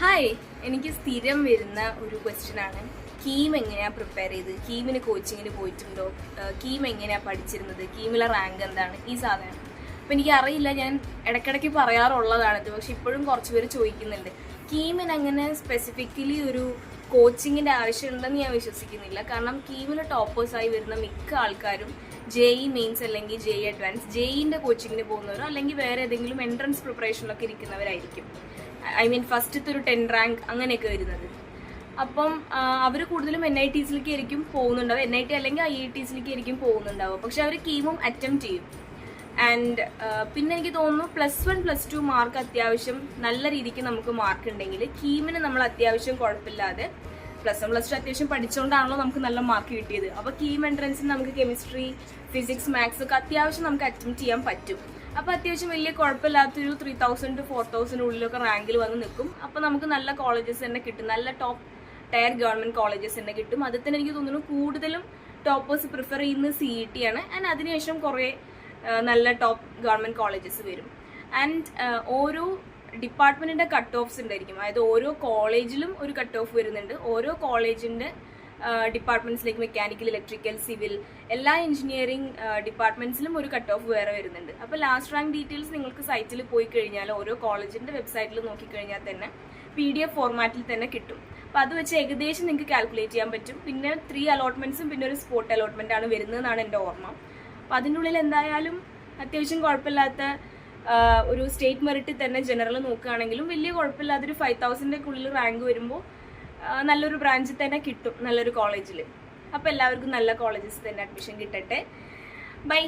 Hi, എനിക്ക് സ്ഥിരം വരുന്ന ഒരു ക്വസ്റ്റ്യൻ ആണ്. കീം എങ്ങനെയാണ് പ്രിപ്പയർ ചെയ്ത്, കീമിന് കോച്ചിങ്ങിന് പോയിട്ടുണ്ടോ, കീം എങ്ങനെയാണ് പഠിച്ചിരുന്നത്, കീമിലെ റാങ്ക് എന്താണ്, ഈ സാധനം. അപ്പം എനിക്കറിയില്ല, ഞാൻ ഇടയ്ക്കിടയ്ക്ക് പറയാറുള്ളതാണിത്. പക്ഷെ ഇപ്പോഴും കുറച്ച് പേര് ചോദിക്കുന്നുണ്ട്. കീമിന് അങ്ങനെ സ്പെസിഫിക്കലി ഒരു കോച്ചിങ്ങിൻ്റെ ആവശ്യമുണ്ടെന്ന് ഞാൻ വിശ്വസിക്കുന്നില്ല. കാരണം കീമിൽ ടോപ്പേഴ്സായി വരുന്ന മിക്ക ആൾക്കാരും JEE മെയിൻസ് അല്ലെങ്കിൽ JEE അഡ്വാൻസ്, JEEൻ്റെ കോച്ചിങ്ങിന് പോകുന്നവരോ അല്ലെങ്കിൽ വേറെ ഏതെങ്കിലും എൻട്രൻസ് പ്രിപ്പറേഷനിലൊക്കെ ഇരിക്കുന്നവരായിരിക്കും. ഫസ്റ്റത്തെ ഒരു 10 റാങ്ക് അങ്ങനെയൊക്കെ വരുന്നത്. അപ്പം അവർ കൂടുതലും NITസിലേക്ക് ആയിരിക്കും പോകുന്നുണ്ടാവും, NIT അല്ലെങ്കിൽ IITസിലേക്ക് ആയിരിക്കും പോകുന്നുണ്ടാവും. പക്ഷെ അവർ കീമും അറ്റംപ്റ്റ് ചെയ്യും. ആൻഡ് പിന്നെ എനിക്ക് തോന്നുന്നു +1 +2 മാർക്ക് അത്യാവശ്യം നല്ല രീതിക്ക് നമുക്ക് മാർക്ക് ഉണ്ടെങ്കിൽ കീമിന് നമ്മൾ അത്യാവശ്യം കുഴപ്പമില്ലാതെ +1 +2 അത്യാവശ്യം പഠിച്ചുകൊണ്ടാണല്ലോ നമുക്ക് നല്ല മാർക്ക് കിട്ടിയത്. അപ്പോൾ കീം എൻട്രൻസിന് നമുക്ക് കെമിസ്ട്രി, ഫിസിക്സ്, മാത്സ് ഒക്കെ അത്യാവശ്യം നമുക്ക് അറ്റംപ്റ്റ് ചെയ്യാൻ പറ്റും. അപ്പോൾ അത്യാവശ്യം വലിയ കുഴപ്പമില്ലാത്തൊരു 3000 to 4000 ഉള്ളിലൊക്കെ റാങ്കിൽ വന്ന് നിൽക്കും. അപ്പോൾ നമുക്ക് നല്ല കോളേജസ് തന്നെ കിട്ടും, നല്ല ടോപ്പ് ടയർ ഗവൺമെൻറ് കോളേജസ് തന്നെ കിട്ടും. അതിൽ തന്നെ എനിക്ക് തോന്നുന്നു കൂടുതലും ടോപ്പേഴ്സ് പ്രിഫർ ചെയ്യുന്നത് CET ആണ്. ആൻഡ് അതിനുശേഷം കുറേ നല്ല ടോപ്പ് ഗവൺമെൻറ് കോളേജസ് വരും. ആൻഡ് ഓരോ ഡിപ്പാർട്ട്മെൻറ്റിൻ്റെ കട്ട് ഓഫ്സ് ഉണ്ടായിരിക്കും. അതായത് ഓരോ കോളേജിലും ഒരു കട്ട് ഓഫ് വരുന്നുണ്ട്. ഓരോ കോളേജിൻ്റെ ഡിപ്പാർട്ട്മെൻറ്റ്സിലേക്ക് മെക്കാനിക്കൽ, ഇലക്ട്രിക്കൽ, സിവിൽ, എല്ലാ എഞ്ചിനീയറിംഗ് ഡിപ്പാർട്ട്മെൻറ്റ്സിലും ഒരു കട്ട് ഓഫ് വേറെ വരുന്നുണ്ട്. അപ്പോൾ ലാസ്റ്റ് റാങ്ക് ഡീറ്റെയിൽസ് നിങ്ങൾക്ക് സൈറ്റിൽ പോയി കഴിഞ്ഞാൽ ഓരോ കോളേജിൻ്റെ വെബ്സൈറ്റിൽ നോക്കിക്കഴിഞ്ഞാൽ തന്നെ PDF ഫോർമാറ്റിൽ തന്നെ കിട്ടും. അപ്പോൾ അത് വെച്ച് ഏകദേശം നിങ്ങൾക്ക് കാൽക്കുലേറ്റ് ചെയ്യാൻ പറ്റും. പിന്നെ 3 അലോട്ട്മെൻറ്റ്സും പിന്നെ ഒരു സ്പോട്ട് അലോട്ട്മെൻ്റ് ആണ് വരുന്നതെന്നാണ് എൻ്റെ ഓർമ്മ. അപ്പോൾ അതിൻ്റെ ഉള്ളിൽ എന്തായാലും അത്യാവശ്യം കുഴപ്പമില്ലാത്ത ഒരു സ്റ്റേറ്റ് മെറിറ്റിൽ തന്നെ ജനറൽ നോക്കുകയാണെങ്കിലും വലിയ കുഴപ്പമില്ലാത്തൊരു 5000ൻ്റെ ഉള്ളിൽ റാങ്ക് വരുമ്പോൾ നല്ലൊരു ബ്രാഞ്ചിൽ തന്നെ കിട്ടും, നല്ലൊരു കോളേജിൽ. അപ്പോൾ എല്ലാവർക്കും നല്ല കോളേജസ് തന്നെ അഡ്മിഷൻ കിട്ടട്ടെ. ബൈ.